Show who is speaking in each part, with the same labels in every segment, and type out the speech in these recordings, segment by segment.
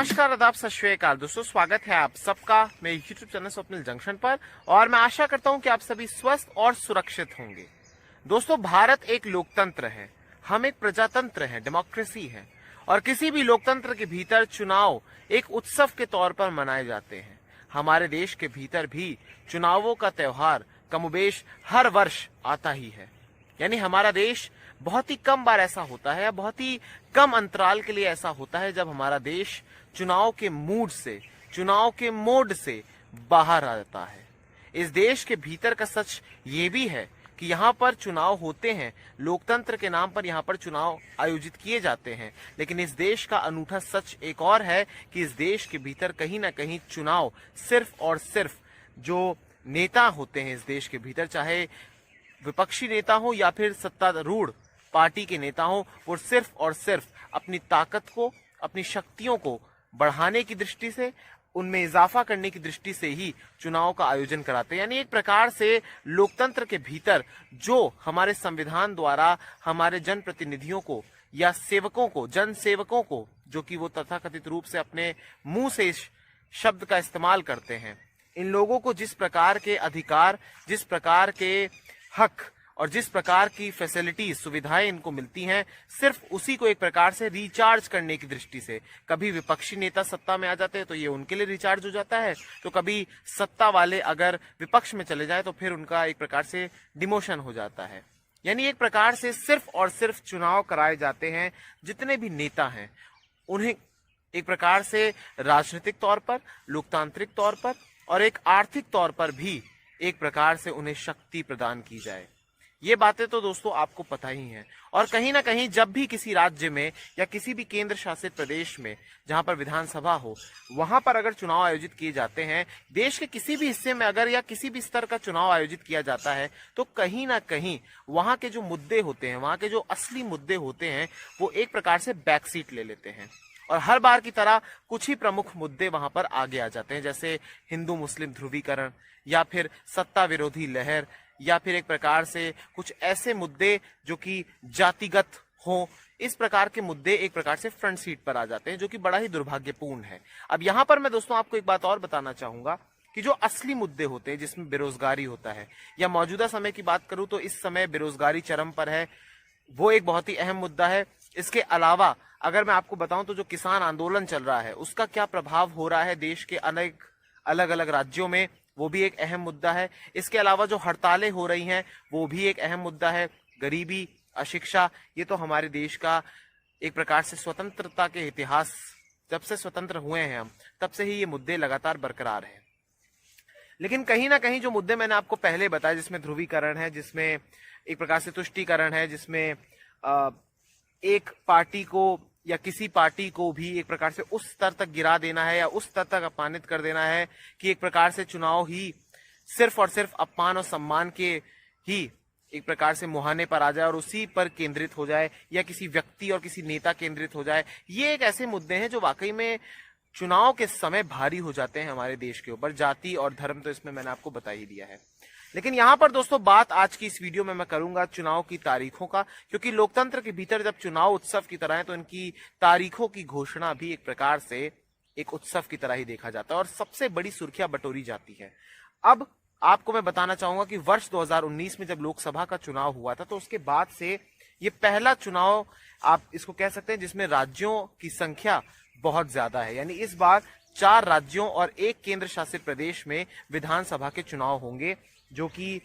Speaker 1: नमस्कार, आदाब, सत श्री अकाल दोस्तों। स्वागत है आप सबका मेरे YouTube चैनल स्वप्निल जंक्शन पर और मैं आशा करता हूं कि आप सभी स्वस्थ और सुरक्षित होंगे। दोस्तों, भारत एक लोकतंत्र है, हम एक प्रजातंत्र हैं, डेमोक्रेसी है और किसी भी लोकतंत्र के भीतर चुनाव एक उत्सव के तौर पर मनाए जाते हैं। हमारे देश के भीतर भी चुनावों का त्योहार कमोबेश हर वर्ष आता ही है। यानी हमारा देश बहुत ही कम बार ऐसा होता है या बहुत ही कम अंतराल के लिए ऐसा होता है जब हमारा देश चुनाव के मूड से, चुनाव के मोड से बाहर आ जाता है। इस देश के भीतर का सच ये भी है कि यहाँ पर चुनाव होते हैं, लोकतंत्र के नाम पर यहाँ पर चुनाव आयोजित किए जाते हैं, लेकिन इस देश का अनूठा सच एक और है कि इस देश के भीतर कहीं ना कहीं चुनाव सिर्फ और सिर्फ जो नेता होते हैं इस देश के भीतर, चाहे विपक्षी नेता हो या फिर सत्तारूढ़ पार्टी के नेता हो, वो सिर्फ और सिर्फ अपनी ताकत को, अपनी शक्तियों को बढ़ाने की दृष्टि से, उनमें इजाफा करने की दृष्टि से ही चुनाव का आयोजन कराते हैं। यानी एक प्रकार से लोकतंत्र के भीतर जो हमारे संविधान द्वारा हमारे जनप्रतिनिधियों को या सेवकों को, जन सेवकों को, जो कि वो तथाकथित रूप से अपने मुंह से इस शब्द का इस्तेमाल करते हैं, इन लोगों को जिस प्रकार के अधिकार, जिस प्रकार के हक और जिस प्रकार की फैसिलिटीज, सुविधाएं इनको मिलती हैं, सिर्फ उसी को एक प्रकार से रिचार्ज करने की दृष्टि से, कभी विपक्षी नेता सत्ता में आ जाते हैं तो ये उनके लिए रिचार्ज हो जाता है, तो कभी सत्ता वाले अगर विपक्ष में चले जाए तो फिर उनका एक प्रकार से डिमोशन हो जाता है। यानी एक प्रकार से सिर्फ और सिर्फ चुनाव कराए जाते हैं। जितने भी नेता हैं उन्हें एक प्रकार से राजनीतिक तौर पर, लोकतांत्रिक तौर पर और एक आर्थिक तौर पर भी एक प्रकार से उन्हें शक्ति प्रदान की जाए। ये बातें तो दोस्तों आपको पता ही हैं। और कहीं ना कहीं जब भी किसी राज्य में या किसी भी केंद्र शासित प्रदेश में जहां पर विधानसभा हो, वहां पर अगर चुनाव आयोजित किए जाते हैं, देश के किसी भी हिस्से में अगर या किसी भी स्तर का चुनाव आयोजित किया जाता है, तो कहीं ना कहीं वहां के जो मुद्दे होते हैं, वहां के जो असली मुद्दे होते हैं, वो एक प्रकार से बैक सीट ले लेते हैं और हर बार की तरह कुछ ही प्रमुख मुद्दे वहां पर आगे आ जाते हैं, जैसे हिंदू मुस्लिम ध्रुवीकरण या फिर सत्ता विरोधी लहर या फिर एक प्रकार से कुछ ऐसे मुद्दे जो कि जातिगत हो। इस प्रकार के मुद्दे एक प्रकार से फ्रंट सीट पर आ जाते हैं, जो कि बड़ा ही दुर्भाग्यपूर्ण है। अब यहाँ पर मैं दोस्तों आपको एक बात और बताना चाहूंगा कि जो असली मुद्दे होते हैं, जिसमें बेरोजगारी होता है, या मौजूदा समय की बात करूं तो इस समय बेरोजगारी चरम पर है, वो एक बहुत ही अहम मुद्दा है। इसके अलावा अगर मैं आपको बताऊं तो जो किसान आंदोलन चल रहा है, उसका क्या प्रभाव हो रहा है देश के अलग अलग राज्यों में, वो भी एक अहम मुद्दा है। इसके अलावा जो हड़तालें हो रही हैं, वो भी एक अहम मुद्दा है। गरीबी, अशिक्षा, ये तो हमारे देश का एक प्रकार से स्वतंत्रता के इतिहास, जब से स्वतंत्र हुए हैं हम, तब से ही ये मुद्दे लगातार बरकरार हैं। लेकिन कहीं ना कहीं जो मुद्दे मैंने आपको पहले बताया, जिसमें ध्रुवीकरण है, जिसमें एक प्रकार से तुष्टीकरण है, जिसमें एक पार्टी को या किसी पार्टी को भी एक प्रकार से उस स्तर तक गिरा देना है या उस स्तर तक अपमानित कर देना है कि एक प्रकार से चुनाव ही सिर्फ और सिर्फ अपमान और सम्मान के ही एक प्रकार से मुहाने पर आ जाए और उसी पर केंद्रित हो जाए, या किसी व्यक्ति और किसी नेता केंद्रित हो जाए। ये एक ऐसे मुद्दे हैं जो वाकई में चुनाव के समय भारी हो जाते हैं हमारे देश के ऊपर। जाति और धर्म तो इसमें मैंने आपको बता ही दिया है। लेकिन यहाँ पर दोस्तों बात आज की इस वीडियो में मैं करूंगा चुनाव की तारीखों का, क्योंकि लोकतंत्र के भीतर जब चुनाव उत्सव की तरह है तो इनकी तारीखों की घोषणा भी एक प्रकार से एक उत्सव की तरह ही देखा जाता है और सबसे बड़ी सुर्खियां बटोरी जाती है। अब आपको मैं बताना चाहूंगा कि वर्ष 2019 में जब लोकसभा का चुनाव हुआ था, तो उसके बाद से ये पहला चुनाव आप इसको कह सकते हैं जिसमें राज्यों की संख्या बहुत ज्यादा है। यानी इस बार 4 राज्यों और 1 केंद्र शासित प्रदेश में विधानसभा के चुनाव होंगे, जो कि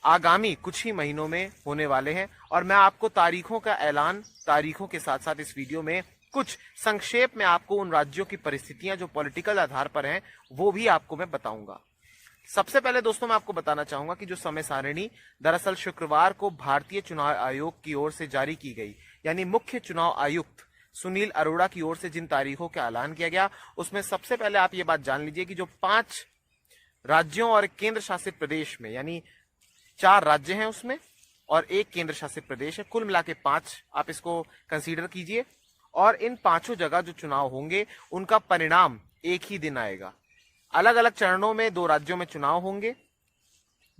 Speaker 1: आगामी कुछ ही महीनों में होने वाले हैं। और मैं आपको तारीखों का ऐलान, तारीखों के साथ साथ इस वीडियो में कुछ संक्षेप में आपको उन राज्यों की परिस्थितियां जो पॉलिटिकल आधार पर हैं, वो भी आपको मैं बताऊंगा। सबसे पहले दोस्तों मैं आपको बताना चाहूंगा कि जो समय सारिणी दरअसल शुक्रवार को भारतीय चुनाव आयोग की ओर से जारी की गई, यानी मुख्य चुनाव आयुक्त सुनील अरोड़ा की ओर से जिन तारीखों का ऐलान किया गया, उसमें सबसे पहले आप ये बात जान लीजिए कि जो 5 राज्यों और केंद्र शासित प्रदेश में, यानी 4 राज्य हैं उसमें और 1 केंद्र शासित प्रदेश है, कुल मिला के 5 आप इसको कंसीडर कीजिए। और इन 5 जगह जो चुनाव होंगे उनका परिणाम एक ही दिन आएगा। अलग अलग चरणों में 2 राज्यों में चुनाव होंगे।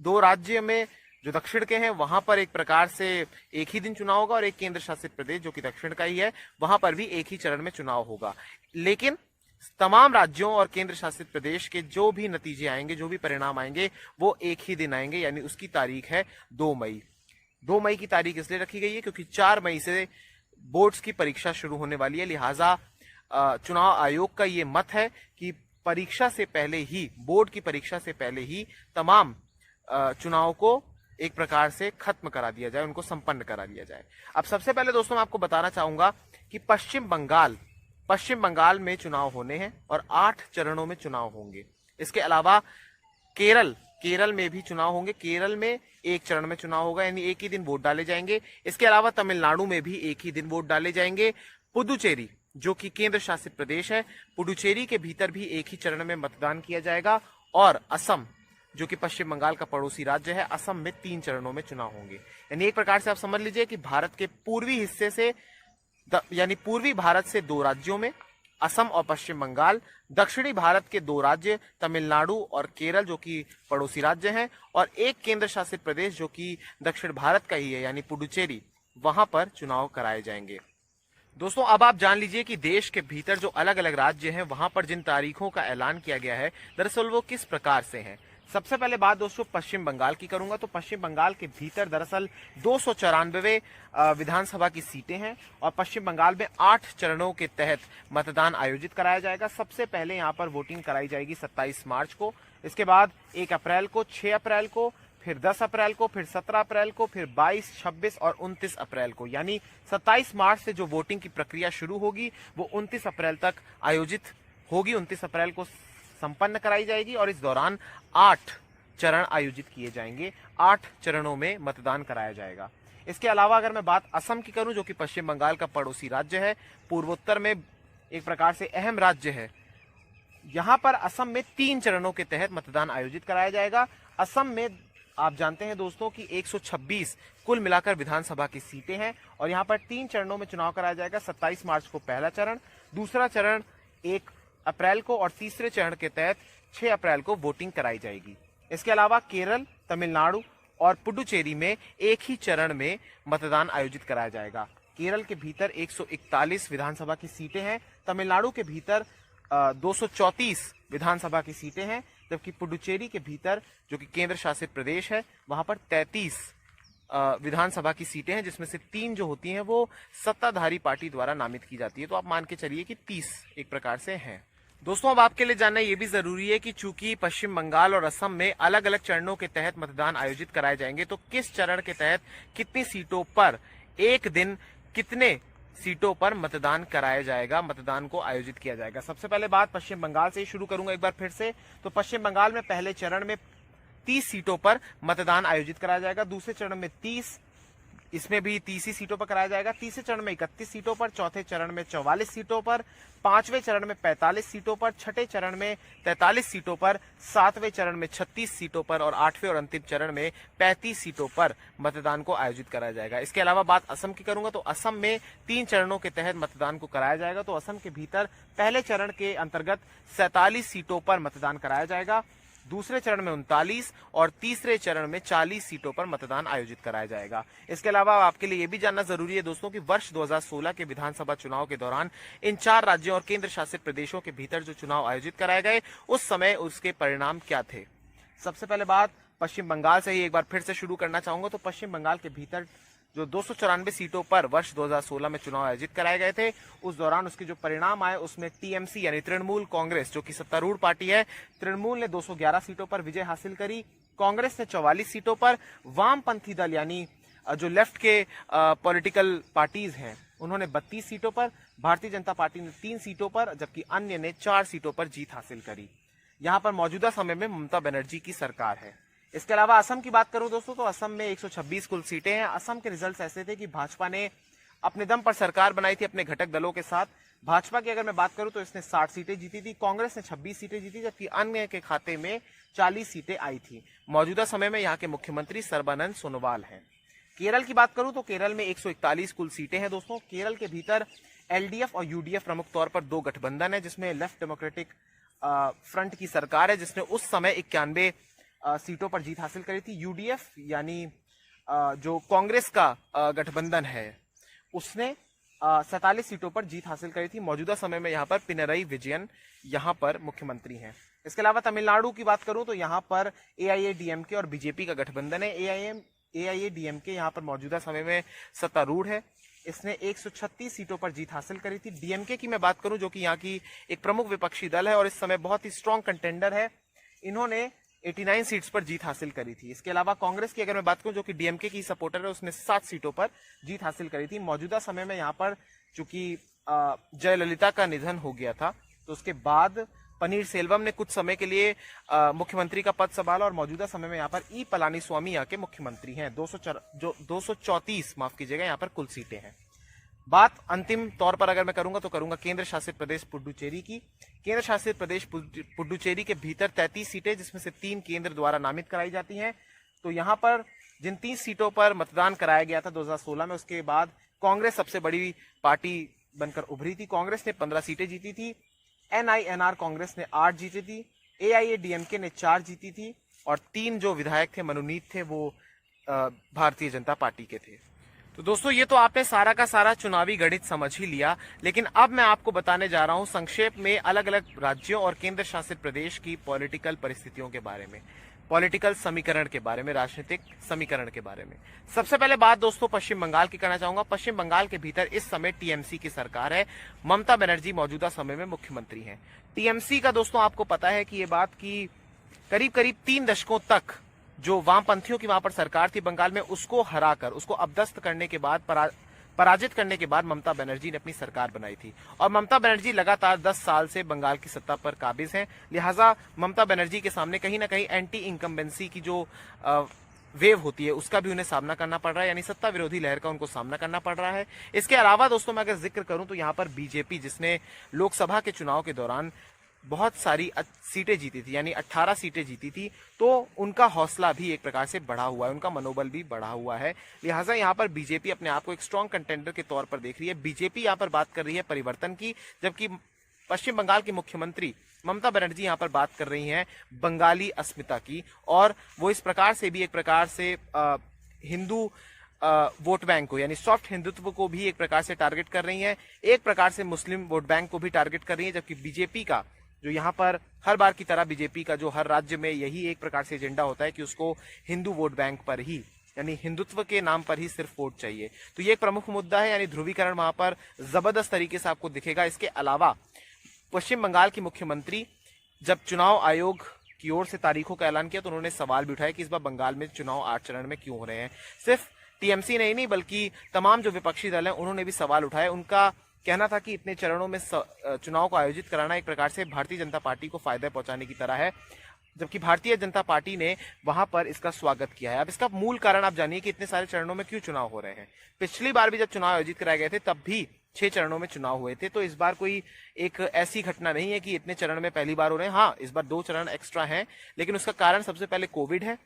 Speaker 1: 2 राज्य में जो दक्षिण के हैं वहां पर एक प्रकार से एक ही दिन चुनाव होगा और एक केंद्र शासित प्रदेश जो कि दक्षिण का ही है, वहां पर भी एक ही चरण में चुनाव होगा। लेकिन तमाम राज्यों और केंद्र शासित प्रदेश के जो भी नतीजे आएंगे, जो भी परिणाम आएंगे, वो एक ही दिन आएंगे, यानी उसकी तारीख है 2 मई। 2 मई की तारीख इसलिए रखी गई है क्योंकि 4 मई से बोर्ड्स की परीक्षा शुरू होने वाली है। लिहाजा चुनाव आयोग का ये मत है कि परीक्षा से पहले ही, बोर्ड की परीक्षा से पहले ही तमाम चुनाव को एक प्रकार से खत्म करा दिया जाए, उनको संपन्न करा दिया जाए। अब सबसे पहले दोस्तों मैं आपको बताना चाहूंगा कि पश्चिम बंगाल में चुनाव होने हैं और 8 चरणों में चुनाव होंगे। इसके अलावा केरल में भी चुनाव होंगे। केरल में 1 चरण में चुनाव होगा, यानी एक ही दिन वोट डाले जाएंगे। इसके अलावा तमिलनाडु में भी एक ही दिन वोट डाले जाएंगे। पुदुचेरी जो कि केंद्र शासित प्रदेश है, पुडुचेरी के भीतर भी एक ही चरण में मतदान किया जाएगा। और असम जो कि पश्चिम बंगाल का पड़ोसी राज्य है, असम में 3 चरणों में चुनाव होंगे। यानी एक प्रकार से आप समझ लीजिए कि भारत के पूर्वी हिस्से से, यानी पूर्वी भारत से 2 राज्यों में असम और पश्चिम बंगाल, दक्षिणी भारत के 2 राज्य तमिलनाडु और केरल जो कि पड़ोसी राज्य हैं, और एक केंद्र शासित प्रदेश जो कि दक्षिण भारत का ही है, यानी पुडुचेरी, वहां पर चुनाव कराए जाएंगे। दोस्तों अब आप जान लीजिए कि देश के भीतर जो अलग अलग राज्य हैं, वहां पर जिन तारीखों का ऐलान किया गया है, दरअसल वो किस प्रकार से हैं। सबसे पहले बात दोस्तों पश्चिम बंगाल की करूंगा, तो पश्चिम बंगाल के भीतर दरअसल 294 विधानसभा की सीटें हैं और पश्चिम बंगाल में 8 चरणों के तहत मतदान आयोजित कराया जाएगा। सबसे पहले यहां पर वोटिंग कराई जाएगी 27 मार्च को, इसके बाद 1 अप्रैल को, 6 अप्रैल को, फिर 10 अप्रैल को, फिर 17 अप्रैल को, फिर 22, 26 और 29 अप्रैल को। यानी 27 मार्च से जो वोटिंग की प्रक्रिया शुरू होगी वो 29 अप्रैल तक आयोजित होगी, 29 अप्रैल को संपन्न कराई जाएगी और इस दौरान 8 चरण आयोजित किए जाएंगे, 8 चरणों में मतदान कराया जाएगा। इसके अलावा अगर मैं बात असम की करूं, जो कि पश्चिम बंगाल का पड़ोसी राज्य है, पूर्वोत्तर में एक प्रकार से अहम राज्य है, यहां पर असम में 3 चरणों के तहत मतदान आयोजित कराया जाएगा। असम में आप जानते हैं दोस्तों कि 126 कुल मिलाकर विधानसभा की सीटें हैं और यहां पर 3 चरणों में चुनाव कराया जाएगा। 27 मार्च को पहला चरण, दूसरा चरण 1 अप्रैल को और तीसरे चरण के तहत 6 अप्रैल को वोटिंग कराई जाएगी। इसके अलावा केरल, तमिलनाडु और पुडुचेरी में एक ही चरण में मतदान आयोजित कराया जाएगा। केरल के भीतर 141 विधानसभा की सीटें हैं, तमिलनाडु के भीतर 234 विधानसभा की सीटें हैं, जबकि पुडुचेरी के भीतर जो कि केंद्र शासित प्रदेश है, वहां पर 33 विधानसभा की सीटें हैं, जिसमें से 3 जो होती हैं वो सत्ताधारी पार्टी द्वारा नामित की जाती है। तो आप मान के चलिए कि 30 एक प्रकार से हैं। दोस्तों अब आपके लिए जानना ये भी जरूरी है कि चूंकि पश्चिम बंगाल और असम में अलग अलग चरणों के तहत मतदान आयोजित कराए जाएंगे, तो किस चरण के तहत कितनी सीटों पर एक दिन कितने सीटों पर मतदान कराया जाएगा, मतदान को आयोजित किया जाएगा। सबसे पहले बात पश्चिम बंगाल से ही शुरू करूंगा एक बार फिर से। तो पश्चिम बंगाल में पहले चरण में 30 सीटों पर मतदान आयोजित कराया जाएगा, दूसरे चरण में 30, इसमें भी 30 ही सीटों पर कराया जाएगा, तीसरे चरण में 31 सीटों पर, चौथे चरण में 44 सीटों पर, पांचवें चरण में 45 सीटों पर, छठे चरण में 43 सीटों पर, सातवें चरण में 36 सीटों पर और आठवें और अंतिम चरण में 35 सीटों पर मतदान को आयोजित कराया जाएगा। इसके अलावा बात असम की करूंगा, तो असम में 3 चरणों के तहत मतदान को कराया जाएगा। तो असम के भीतर पहले चरण के अंतर्गत 47 सीटों पर मतदान कराया जाएगा, दूसरे चरण में 39 और तीसरे चरण में 40 सीटों पर मतदान आयोजित कराया जाएगा। इसके अलावा आपके लिए यह भी जानना जरूरी है दोस्तों कि वर्ष 2016 के विधानसभा चुनाव के दौरान इन 4 राज्यों और केंद्र शासित प्रदेशों के भीतर जो चुनाव आयोजित कराए गए, उस समय उसके परिणाम क्या थे। सबसे पहले बात पश्चिम बंगाल से ही एक बार फिर से शुरू करना चाहूंगा। तो पश्चिम बंगाल के भीतर जो 294 सीटों पर वर्ष 2016 में चुनाव आयोजित कराए गए थे, उस दौरान उसके जो परिणाम आए उसमें टीएमसी यानी तृणमूल कांग्रेस जो कि सत्तारूढ़ पार्टी है, तृणमूल ने 211 सीटों पर विजय हासिल करी, कांग्रेस ने 44 सीटों पर, वामपंथी दल यानी जो लेफ्ट के पॉलिटिकल पार्टीज हैं उन्होंने 32 सीटों पर, भारतीय जनता पार्टी ने 3 सीटों पर, जबकि अन्य ने 4 सीटों पर जीत हासिल करी। यहाँ पर मौजूदा समय में ममता बनर्जी की सरकार है। इसके अलावा असम की बात करूं दोस्तों, तो असम में 126 कुल सीटें हैं। असम के रिजल्ट्स ऐसे थे कि भाजपा ने अपने दम पर सरकार बनाई थी अपने घटक दलों के साथ। भाजपा की अगर मैं बात करूं तो इसने 60 सीटें जीती थी, कांग्रेस ने 26 सीटें जीती, जबकि अन्य के खाते में 40 सीटें आई थी। मौजूदा समय में यहाँ के मुख्यमंत्री सर्बानंद सोनोवाल हैं। केरल की बात करूं तो केरल में 141 कुल सीटें हैं दोस्तों। केरल के भीतर एलडीएफ और यूडीएफ प्रमुख तौर पर 2 गठबंधन है, जिसमें लेफ्ट डेमोक्रेटिक फ्रंट की सरकार है, जिसने उस समय 91 सीटों पर जीत हासिल करी थी। यूडीएफ यानी जो कांग्रेस का गठबंधन है, उसने 47 सीटों पर जीत हासिल करी थी। मौजूदा समय में यहाँ पर पिनरई विजयन यहाँ पर मुख्यमंत्री हैं। इसके अलावा तमिलनाडु की बात करूं तो यहाँ पर AIADMK और बीजेपी का गठबंधन है। AIADMK यहाँ पर मौजूदा समय में सत्तारूढ़ है। इसने 136 सीटों पर जीत हासिल करी थी। DMK की मैं बात करूं जो कि यहाँ की एक प्रमुख विपक्षी दल है और इस समय बहुत ही स्ट्रॉन्ग कंटेंडर है, इन्होंने 89 सीट्स पर जीत हासिल करी थी। इसके अलावा कांग्रेस की अगर मैं बात करूं जो कि DMK की सपोर्टर है, उसने 7 सीटों पर जीत हासिल करी थी। मौजूदा समय में यहाँ पर चूंकि जयललिता का निधन हो गया था तो उसके बाद पनीर सेल्वम ने कुछ समय के लिए मुख्यमंत्री का पद संभाला और मौजूदा समय में यहाँ पर ई पलानीस्वामी यहाँ के मुख्यमंत्री हैं। 234 माफ कीजिएगा यहाँ पर कुल सीटें हैं। बात अंतिम तौर पर अगर मैं करूंगा केंद्र शासित प्रदेश पुडुचेरी की। केंद्र शासित प्रदेश पुडुचेरी के भीतर 33 सीटें जिसमें से 3 केंद्र द्वारा नामित कराई जाती हैं। तो यहाँ पर जिन 30 सीटों पर मतदान कराया गया था 2016 में, उसके बाद कांग्रेस सबसे बड़ी पार्टी बनकर उभरी थी। कांग्रेस ने 15 सीटें जीती थी। NINR कांग्रेस ने 8 जीती थी। AIADMK ने 4 जीती थी और 3 जो विधायक थे मनोनीत थे वो भारतीय जनता पार्टी के थे। तो दोस्तों ये तो आपने सारा का सारा चुनावी गणित समझ ही लिया, लेकिन अब मैं आपको बताने जा रहा हूं संक्षेप में अलग अलग राज्यों और केंद्र शासित प्रदेश की पॉलिटिकल परिस्थितियों के बारे में, पॉलिटिकल समीकरण के बारे में, राजनीतिक समीकरण के बारे में। सबसे पहले बात दोस्तों पश्चिम बंगाल की करना चाहूंगा। पश्चिम बंगाल के भीतर इस समय TMC की सरकार है। ममता बनर्जी मौजूदा समय में मुख्यमंत्री हैं। TMC का दोस्तों आपको पता है कि ये बात की करीब करीब 3 दशकों तक जो वामपंथियों की वहां पर सरकार थी बंगाल में, उसको हराकर, उसको अपदस्थ करने के बाद, पराजित करने के बाद ममता बनर्जी ने अपनी सरकार बनाई थी और ममता बनर्जी लगातार 10 साल से बंगाल की सत्ता पर काबिज हैं। लिहाजा ममता बनर्जी के सामने कहीं ना कहीं एंटी इनकम्बेंसी की जो वेव होती है उसका भी उन्हें सामना करना पड़ रहा है, यानी सत्ता विरोधी लहर का उनको सामना करना पड़ रहा है। इसके अलावा दोस्तों मैं अगर जिक्र करूं तो यहाँ पर बीजेपी, जिसने लोकसभा के चुनाव के दौरान बहुत सारी सीटें जीती थी, यानी 18 सीटें जीती थी, तो उनका हौसला भी एक प्रकार से बढ़ा हुआ है, उनका मनोबल भी बढ़ा हुआ है। लिहाजा यहाँ पर बीजेपी अपने आप को एक स्ट्रॉन्ग कंटेंडर के तौर पर देख रही है। बीजेपी यहाँ पर बात कर रही है परिवर्तन की, जबकि पश्चिम बंगाल की मुख्यमंत्री ममता बनर्जी यहाँ पर बात कर रही हैं बंगाली अस्मिता की, और वो इस प्रकार से भी एक प्रकार से हिंदू वोट बैंक को, यानी सॉफ्ट हिंदुत्व को भी एक प्रकार से टारगेट कर रही हैं, एक प्रकार से मुस्लिम वोट बैंक को भी टारगेट कर रही है। जबकि बीजेपी का जो यहाँ पर हर बार की तरह बीजेपी का जो हर राज्य में यही एक प्रकार से एजेंडा होता है कि उसको हिंदू वोट बैंक पर ही, यानी हिंदुत्व के नाम पर ही सिर्फ वोट चाहिए। तो ये एक प्रमुख मुद्दा है, यानी ध्रुवीकरण वहां पर जबरदस्त तरीके से आपको दिखेगा। इसके अलावा पश्चिम बंगाल की मुख्यमंत्री जब चुनाव आयोग की ओर से तारीखों का ऐलान किया तो उन्होंने सवाल भी उठाया कि इस बार बंगाल में चुनाव 8 चरण में क्यों हो रहे हैं। सिर्फ TMC नहीं बल्कि तमाम जो विपक्षी दल हैं उन्होंने भी सवाल उठाए। उनका कहना था कि इतने चरणों में चुनाव को आयोजित कराना एक प्रकार से भारतीय जनता पार्टी को फायदा पहुंचाने की तरह है, जबकि भारतीय जनता पार्टी ने वहां पर इसका स्वागत किया है। अब इसका मूल कारण आप जानिए कि इतने सारे चरणों में क्यों चुनाव हो रहे हैं। पिछली बार भी जब चुनाव आयोजित कराए गए थे तब भी 6 चरणों में चुनाव हुए थे, तो इस बार कोई एक ऐसी घटना नहीं है कि इतने चरण में पहली बार हो रहे हैं। हाँ, इस बार 2 चरण एक्स्ट्रा हैं, लेकिन उसका कारण सबसे पहले कोविड है।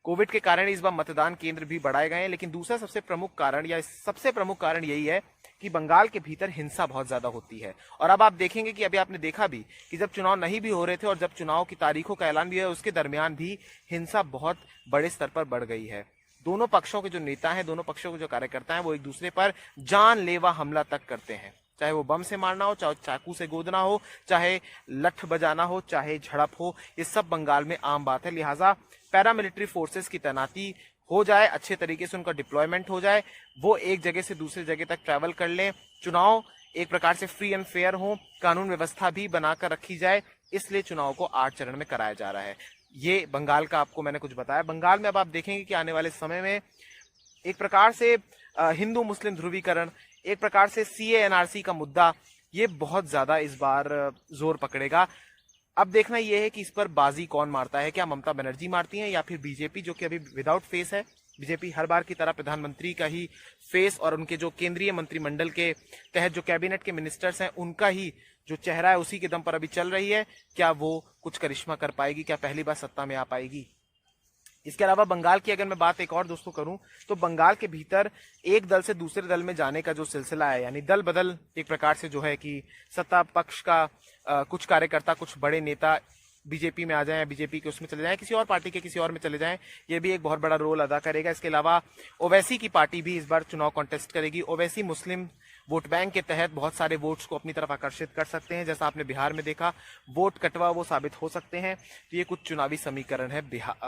Speaker 1: कोविड के कारण इस बार मतदान केंद्र भी बढ़ाए गए हैं, लेकिन दूसरा सबसे प्रमुख कारण या सबसे प्रमुख कारण यही है कि बंगाल के भीतर हिंसा बहुत ज्यादा होती है। और अब आप देखेंगे कि अभी आपने देखा भी कि जब चुनाव नहीं भी हो रहे थे और जब चुनाव की तारीखों का ऐलान भी है उसके दरमियान भी हिंसा बहुत बड़े स्तर पर बढ़ गई है। दोनों पक्षों के जो नेता हैं, दोनों पक्षों के जो कार्यकर्ता हैं, वो एक दूसरे पर जानलेवा हमला तक करते हैं, चाहे वो बम से मारना हो, चाहे चाकू से गोदना हो, चाहे लठ बजाना हो, चाहे झड़प हो, ये सब बंगाल में आम बात है। लिहाजा पैरामिलिट्री फोर्सेस की तैनाती हो जाए, अच्छे तरीके से उनका डिप्लॉयमेंट हो जाए, वो एक जगह से दूसरी जगह तक ट्रैवल कर लें, चुनाव एक प्रकार से फ्री एंड फेयर हो, कानून व्यवस्था भी बनाकर रखी जाए, इसलिए चुनाव को 8 चरण में कराया जा रहा है। ये बंगाल का आपको मैंने कुछ बताया। बंगाल में अब आप देखेंगे कि आने वाले समय में एक प्रकार से हिंदू मुस्लिम ध्रुवीकरण, एक प्रकार से CA NRC का मुद्दा, ये बहुत ज्यादा इस बार जोर पकड़ेगा। अब देखना यह है कि इस पर बाजी कौन मारता है, क्या ममता बनर्जी मारती हैं या फिर बीजेपी, जो कि अभी विदाउट फेस है। बीजेपी हर बार की तरह प्रधानमंत्री का ही फेस और उनके जो केंद्रीय मंत्रिमंडल के तहत जो कैबिनेट के मिनिस्टर्स हैं उनका ही जो चेहरा है उसी के दम पर अभी चल रही है। क्या वो कुछ करिश्मा कर पाएगी, क्या पहली बार सत्ता में आ पाएगी। इसके अलावा बंगाल की अगर मैं बात एक और दोस्तों करूं तो बंगाल के भीतर एक दल से दूसरे दल में जाने का जो सिलसिला है, यानी दल बदल एक प्रकार से जो है कि सत्ता पक्ष का कुछ कार्यकर्ता, कुछ बड़े नेता बीजेपी में आ जाएं, बीजेपी के उसमें चले जाएं, किसी और पार्टी के किसी और में चले जाएं, ये भी एक बहुत बड़ा रोल अदा करेगा। इसके अलावा ओवैसी की पार्टी भी इस बार चुनाव कॉन्टेस्ट करेगी। ओवैसी मुस्लिम वोट बैंक के तहत बहुत सारे वोट्स को अपनी तरफ आकर्षित कर सकते हैं, जैसा आपने बिहार में देखा, वोट कटवा वो साबित हो सकते हैं। तो ये कुछ चुनावी समीकरण है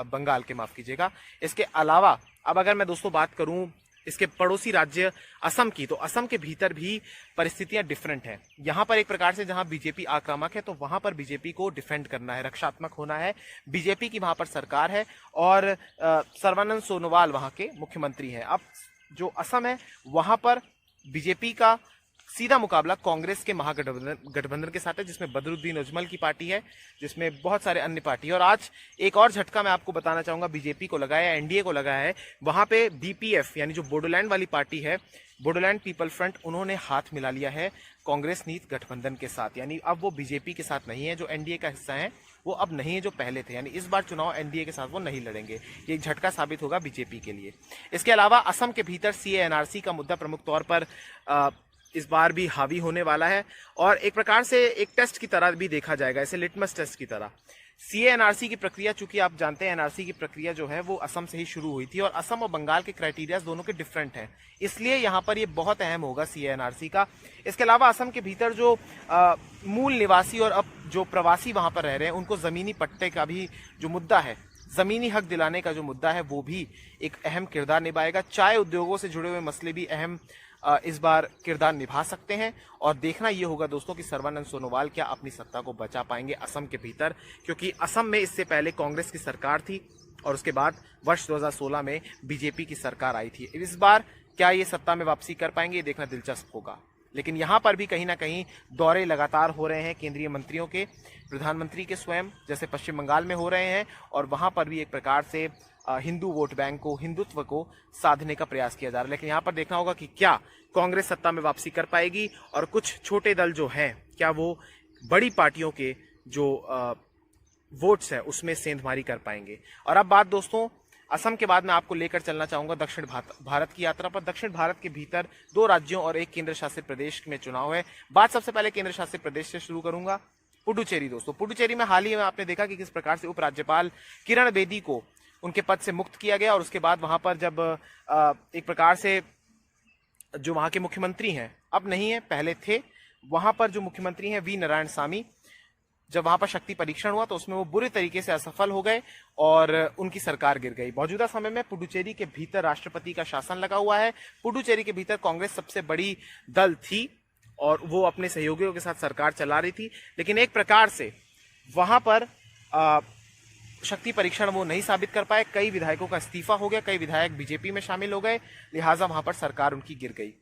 Speaker 1: बंगाल के, माफ कीजिएगा। इसके अलावा अब अगर मैं दोस्तों बात करूं इसके पड़ोसी राज्य असम की, तो असम के भीतर भी परिस्थितियां डिफरेंट हैं। यहां पर एक प्रकार से जहां बीजेपी आक्रामक है, तो वहां पर बीजेपी को डिफेंड करना है, रक्षात्मक होना है। बीजेपी की वहां पर सरकार है और सर्बानंद सोनोवाल वहां के मुख्यमंत्री हैं। अब जो असम है वहां पर बीजेपी का सीधा मुकाबला कांग्रेस के महागठबंधन के साथ है, जिसमें बदरुद्दीन अजमल की पार्टी है, जिसमें बहुत सारे अन्य पार्टी है। और आज एक और झटका मैं आपको बताना चाहूंगा, बीजेपी को लगाया, एनडीए को लगाया है। वहां पे बीपीएफ यानी जो बोडोलैंड वाली पार्टी है, बोडोलैंड पीपल फ्रंट, उन्होंने हाथ मिला लिया है कांग्रेस नीत गठबंधन के साथ। यानी अब वो बीजेपी के साथ नहीं है, जो एनडीए का हिस्सा है वो अब नहीं है जो पहले थे। यानी इस बार चुनाव एनडीए के साथ वो नहीं लड़ेंगे। ये झटका साबित होगा बीजेपी के लिए। इसके अलावा असम के भीतर सीए एनआरसी का मुद्दा प्रमुख तौर पर इस बार भी हावी होने वाला है और एक प्रकार से एक टेस्ट की तरह भी देखा जाएगा, इसे लिटमस टेस्ट की तरह। सीए एनआरसी की प्रक्रिया, चूंकि आप जानते हैं एनआरसी की प्रक्रिया जो है वो असम से ही शुरू हुई थी और असम और बंगाल के क्राइटेरिया दोनों के डिफरेंट हैं, इसलिए यहाँ पर ये बहुत अहम होगा सीए एनआरसी का। इसके अलावा असम के भीतर जो मूल निवासी और अब जो प्रवासी वहां पर रह रहे हैं, उनको जमीनी पट्टे का भी जो मुद्दा है, जमीनी हक दिलाने का जो मुद्दा है, वो भी एक अहम किरदार निभाएगा। चाय उद्योगों से जुड़े हुए मसले भी अहम इस बार किरदार निभा सकते हैं और देखना यह होगा दोस्तों कि सर्बानंद सोनोवाल क्या अपनी सत्ता को बचा पाएंगे असम के भीतर, क्योंकि असम में इससे पहले कांग्रेस की सरकार थी और उसके बाद वर्ष 2016 में बीजेपी की सरकार आई थी। इस बार क्या ये सत्ता में वापसी कर पाएंगे, ये देखना दिलचस्प होगा। लेकिन यहां पर भी कहीं ना कहीं दौरे लगातार हो रहे हैं केंद्रीय मंत्रियों के, प्रधानमंत्री के स्वयं, जैसे पश्चिम बंगाल में हो रहे हैं, और वहां पर भी एक प्रकार से हिंदू वोट बैंक को, हिंदुत्व को साधने का प्रयास किया जा रहा है। लेकिन यहाँ पर देखना होगा कि क्या कांग्रेस सत्ता में वापसी कर पाएगी और कुछ छोटे दल जो हैं क्या वो बड़ी पार्टियों के जो वोट्स है उसमें सेंधमारी कर पाएंगे। और अब बात दोस्तों असम के बाद मैं आपको लेकर चलना चाहूंगा दक्षिण भारत की यात्रा पर। दक्षिण भारत के भीतर 2 राज्यों और 1 केंद्र शासित प्रदेश में चुनाव है। बात सबसे पहले केंद्र शासित प्रदेश से शुरू करूंगा, पुडुचेरी। दोस्तों पुडुचेरी में हाल ही में आपने देखा कि किस प्रकार से उपराज्यपाल किरण बेदी को उनके पद से मुक्त किया गया और उसके बाद वहां पर जब एक प्रकार से जो वहां के मुख्यमंत्री हैं, अब नहीं है पहले थे, वहां पर जो मुख्यमंत्री हैं वी नारायण सामी, जब वहां पर शक्ति परीक्षण हुआ तो उसमें वो बुरे तरीके से असफल हो गए और उनकी सरकार गिर गई। मौजूदा समय में पुडुचेरी के भीतर राष्ट्रपति का शासन लगा हुआ है। पुडुचेरी के भीतर कांग्रेस सबसे बड़ी दल थी और वो अपने सहयोगियों के साथ सरकार चला रही थी, लेकिन एक प्रकार से वहां पर शक्ति परीक्षण वो नहीं साबित कर पाए। कई विधायकों का इस्तीफा हो गया, कई विधायक बीजेपी में शामिल हो गए, लिहाजा वहां पर सरकार उनकी गिर गई।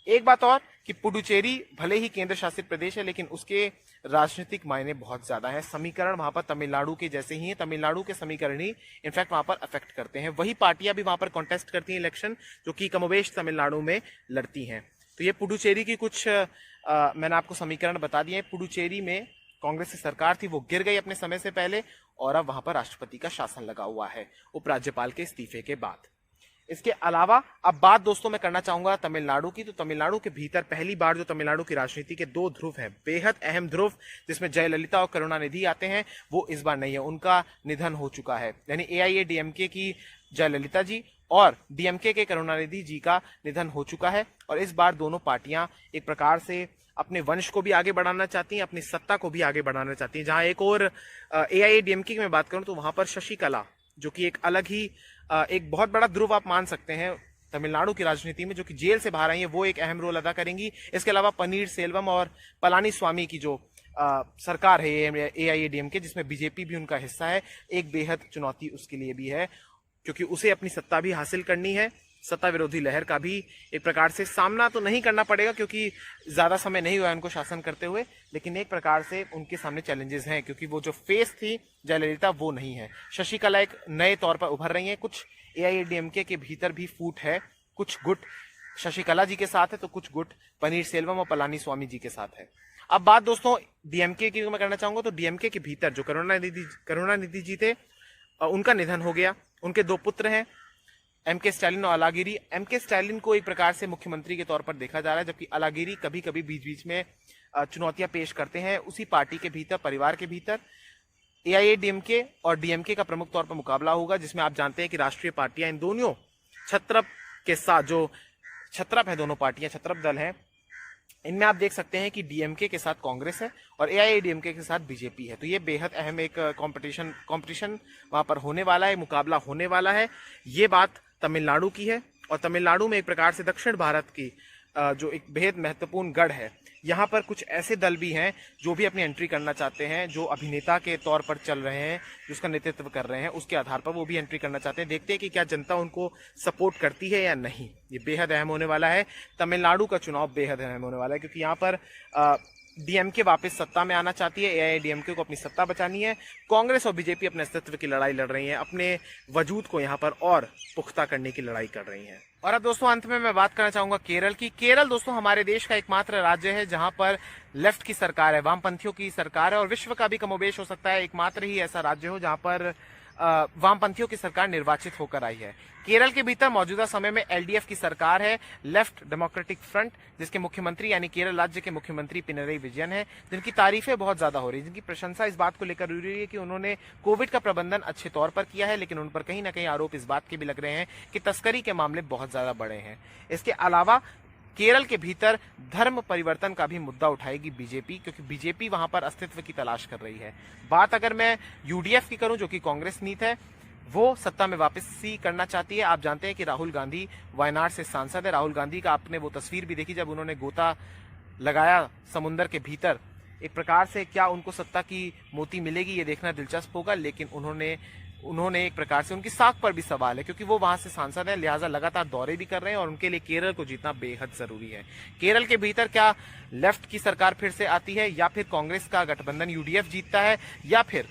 Speaker 1: एक बात और कि पुडुचेरी भले ही केंद्र शासित प्रदेश है, लेकिन उसके राजनीतिक मायने बहुत ज्यादा हैं। समीकरण वहां पर तमिलनाडु के जैसे ही हैं, तमिलनाडु के समीकरण ही इनफैक्ट वहां पर अफेक्ट करते हैं। वही पार्टियां भी वहां पर कॉन्टेस्ट करती हैं इलेक्शन, जो कि कमोबेश तमिलनाडु में लड़ती हैं। तो ये पुडुचेरी की कुछ मैंने आपको समीकरण बता दिए। पुडुचेरी में कांग्रेस की सरकार थी, वो गिर गई अपने समय से पहले और अब वहां पर राष्ट्रपति का शासन लगा हुआ है उपराज्यपाल के इस्तीफे के बाद। इसके अलावा अब बात दोस्तों मैं करना चाहूंगा तमिलनाडु की। तो तमिलनाडु के भीतर पहली बार जो तमिलनाडु की राजनीति के 2 ध्रुव हैं, बेहद अहम ध्रुव जिसमें जयललिता और करुणानिधि आते हैं, वो इस बार नहीं है, उनका निधन हो चुका है। यानी एआईएडीएमके की जयललिता जी और डीएमके के करुणानिधि जी का निधन हो चुका है और इस बार दोनों पार्टियां एक प्रकार से अपने वंश को भी आगे बढ़ाना चाहती हैं, अपनी सत्ता को भी आगे बढ़ाना चाहती हैं। जहां एक और एआईएडीएमके की मैं बात करूं तो वहां पर शशिकला, जो कि एक अलग ही एक बहुत बड़ा ध्रुव आप मान सकते हैं तमिलनाडु की राजनीति में, जो कि जेल से बाहर आई है, वो एक अहम रोल अदा करेंगी। इसके अलावा पनीर सेल्वम और पलानी स्वामी की जो सरकार है एआईएडीएमके, जिसमें बीजेपी भी उनका हिस्सा है, एक बेहद चुनौती उसके लिए भी है, क्योंकि उसे अपनी सत्ता भी हासिल करनी है। सत्ता विरोधी लहर का भी एक प्रकार से सामना तो नहीं करना पड़ेगा क्योंकि ज्यादा समय नहीं हुआ उनको शासन करते हुए, लेकिन एक प्रकार से उनके सामने चैलेंजेस हैं, क्योंकि वो जो फेस थी जयललिता वो नहीं है। शशिकला एक नए तौर पर उभर रही हैं। कुछ एआईएडीएमके के भीतर भी फूट है, कुछ गुट शशिकला जी के साथ है तो कुछ गुट पनीर सेल्वम और पलानी स्वामी जी के साथ है। अब बात दोस्तों डीएमके की मैं करना चाहूंगा। तो डीएमके के भीतर जो करुणानिधि जी थे, उनका निधन हो गया। उनके 2 पुत्र हैं, एमके स्टालिन और अलागिरी। एमके स्टालिन को एक प्रकार से मुख्यमंत्री के तौर पर देखा जा रहा है, जबकि अलागिरी कभी कभी बीच बीच में चुनौतियां पेश करते हैं उसी पार्टी के भीतर, परिवार के भीतर। एआईएडीएमके और डीएमके का प्रमुख तौर पर मुकाबला होगा, जिसमें आप जानते हैं कि राष्ट्रीय पार्टियां इन दोनों छत्रप के साथ, जो छत्रप है दोनों पार्टियां, छत्रप दल हैं, इनमें आप देख सकते हैं कि डीएमके के साथ कांग्रेस है और एआईएडीएमके के साथ बीजेपी है। तो ये बेहद अहम एक कंपटीशन वहां पर होने वाला है, मुकाबला होने वाला है। ये बात तमिलनाडु की है और तमिलनाडु में एक प्रकार से दक्षिण भारत की जो एक बेहद महत्वपूर्ण गढ़ है, यहाँ पर कुछ ऐसे दल भी हैं जो भी अपनी एंट्री करना चाहते हैं, जो अभिनेता के तौर पर चल रहे हैं, जिसका नेतृत्व कर रहे हैं, उसके आधार पर वो भी एंट्री करना चाहते हैं। देखते हैं कि क्या जनता उनको सपोर्ट करती है या नहीं। ये बेहद अहम होने वाला है। तमिलनाडु का चुनाव बेहद अहम होने वाला है क्योंकि यहाँ पर डीएमके वापस सत्ता में आना चाहती है, एआईएडीएमके को अपनी सत्ता बचानी है। कांग्रेस और बीजेपी अपने अस्तित्व की लड़ाई लड़ रही हैं, अपने वजूद को यहाँ पर और पुख्ता करने की लड़ाई कर रही हैं। और अब दोस्तों अंत में मैं बात करना चाहूंगा केरल की। केरल दोस्तों हमारे देश का एकमात्र राज्य है जहां पर लेफ्ट की सरकार है, वामपंथियों की सरकार है, और विश्व का भी कमोबेश हो सकता है एकमात्र ही ऐसा राज्य हो जहां पर वामपंथियों की सरकार निर्वाचित होकर आई है। केरल के भीतर मौजूदा समय में एलडीएफ की सरकार है, लेफ्ट डेमोक्रेटिक फ्रंट, जिसके मुख्यमंत्री यानी केरल राज्य के मुख्यमंत्री पिनरई विजयन है, जिनकी तारीफें बहुत ज्यादा हो रही है, जिनकी प्रशंसा इस बात को लेकर हो रही है कि उन्होंने कोविड का प्रबंधन अच्छे तौर पर किया है, लेकिन उन पर कहीं ना कहीं आरोप इस बात के भी लग रहे हैं कि तस्करी के मामले बहुत ज्यादा बड़े हैं। इसके अलावा केरल के भीतर धर्म परिवर्तन का भी मुद्दा उठाएगी बीजेपी, क्योंकि बीजेपी वहां पर अस्तित्व की तलाश कर रही है। बात अगर मैं यूडीएफ की करूं, जो कि कांग्रेस नीत है, वो सत्ता में वापसी करना चाहती है। आप जानते हैं कि राहुल गांधी वायनाड से सांसद है। राहुल गांधी का आपने वो तस्वीर भी देखी जब उन्होंने गोता लगाया समुद्र के भीतर। एक प्रकार से क्या उनको सत्ता की मोती मिलेगी, ये देखना दिलचस्प होगा, लेकिन उन्होंने एक प्रकार से उनकी साख पर भी सवाल है, क्योंकि वो वहां से सांसद है, लिहाजा लगातार दौरे भी कर रहे हैं और उनके लिए केरल को जीतना बेहद जरूरी है। केरल के भीतर क्या लेफ्ट की सरकार फिर से आती है, या फिर कांग्रेस का गठबंधन यूडीएफ जीतता है, या फिर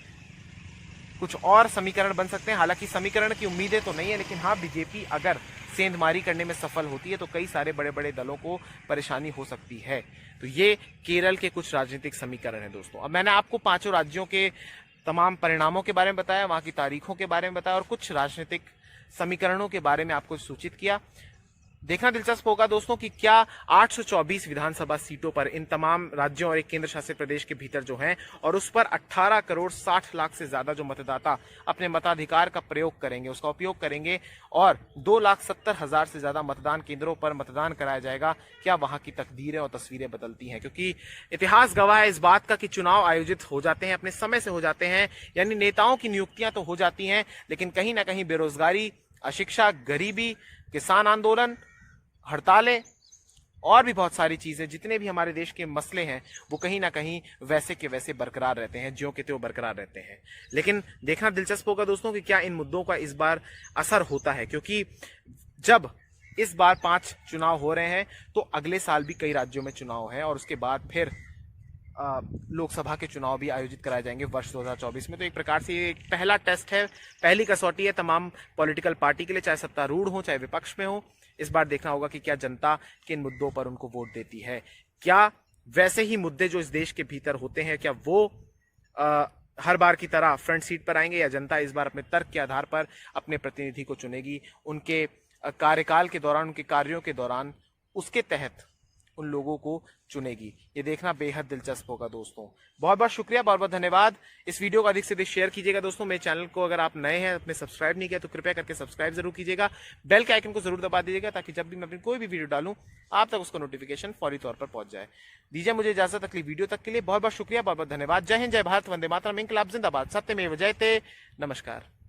Speaker 1: कुछ और समीकरण बन सकते हैं। हालांकि समीकरण की उम्मीदें तो नहीं है, लेकिन हाँ, बीजेपी अगर सेंधमारी करने में सफल होती है तो कई सारे बड़े बड़े दलों को परेशानी हो सकती है। तो ये केरल के कुछ राजनीतिक समीकरण है दोस्तों। अब मैंने आपको 5 राज्यों के तमाम परिणामों के बारे में बताया, वहां की तारीखों के बारे में बताया और कुछ राजनीतिक समीकरणों के बारे में आपको सूचित किया। देखना दिलचस्प होगा दोस्तों कि क्या 824 विधानसभा सीटों पर इन तमाम राज्यों और एक केंद्र शासित प्रदेश के भीतर जो हैं, और उस पर 18 करोड़ 60 लाख से ज्यादा जो मतदाता अपने मताधिकार का प्रयोग करेंगे, उसका उपयोग करेंगे, और 2,70,000 से ज्यादा मतदान केंद्रों पर मतदान कराया जाएगा। क्या वहां की तकदीरें और तस्वीरें बदलती हैं? क्योंकि इतिहास गवाह है इस बात का कि चुनाव आयोजित हो जाते हैं, अपने समय से हो जाते हैं, यानी नेताओं की नियुक्तियां तो हो जाती हैं, लेकिन कहीं ना कहीं बेरोजगारी, अशिक्षा, गरीबी, किसान आंदोलन, हड़तालें और भी बहुत सारी चीजें, जितने भी हमारे देश के मसले हैं, वो कहीं ना कहीं वैसे के वैसे बरकरार रहते हैं, ज्यों के त्यों बरकरार रहते हैं। लेकिन देखना दिलचस्प होगा दोस्तों कि क्या इन मुद्दों का इस बार असर होता है, क्योंकि जब इस बार 5 चुनाव हो रहे हैं तो अगले साल भी कई राज्यों में चुनाव है और उसके बाद फिर लोकसभा के चुनाव भी आयोजित कराए जाएंगे वर्ष 2024 में। तो एक प्रकार से ये एक पहला टेस्ट है, पहली कसौटी है तमाम पॉलिटिकल पार्टी के लिए, चाहे सत्तारूढ़ हो चाहे विपक्ष में हो। इस बार देखना होगा कि क्या जनता किन मुद्दों पर उनको वोट देती है। क्या वैसे ही मुद्दे जो इस देश के भीतर होते हैं, क्या वो हर बार की तरह फ्रंट सीट पर आएंगे, या जनता इस बार अपने तर्क के आधार पर अपने प्रतिनिधि को चुनेगी, उनके कार्यकाल के दौरान, उनके कार्यों के दौरान उसके तहत उन लोगों को चुनेगी। ये देखना बेहद दिलचस्प होगा दोस्तों। बहुत बहुत शुक्रिया, बहुत बहुत धन्यवाद। इस वीडियो को अधिक से अधिक शेयर कीजिएगा दोस्तों। मेरे चैनल को अगर आप नए हैं, अपने सब्सक्राइब नहीं किया तो कृपया करके सब्सक्राइब जरूर कीजिएगा। बेल के आइकन को जरूर दबा दीजिएगा ताकि जब भी मैं अपनी कोई भी वीडियो डालूं आप तक उसका नोटिफिकेशन फौरी तौर पर पहुंच जाए। दीजिए मुझे इजाजत अगली वीडियो तक के लिए। बहुत बहुत शुक्रिया, बहुत बहुत धन्यवाद। जय हिंद, जय भारत, वंदे मातरम, इंकलाब जिंदाबाद, सत्यमेव जयते। नमस्कार।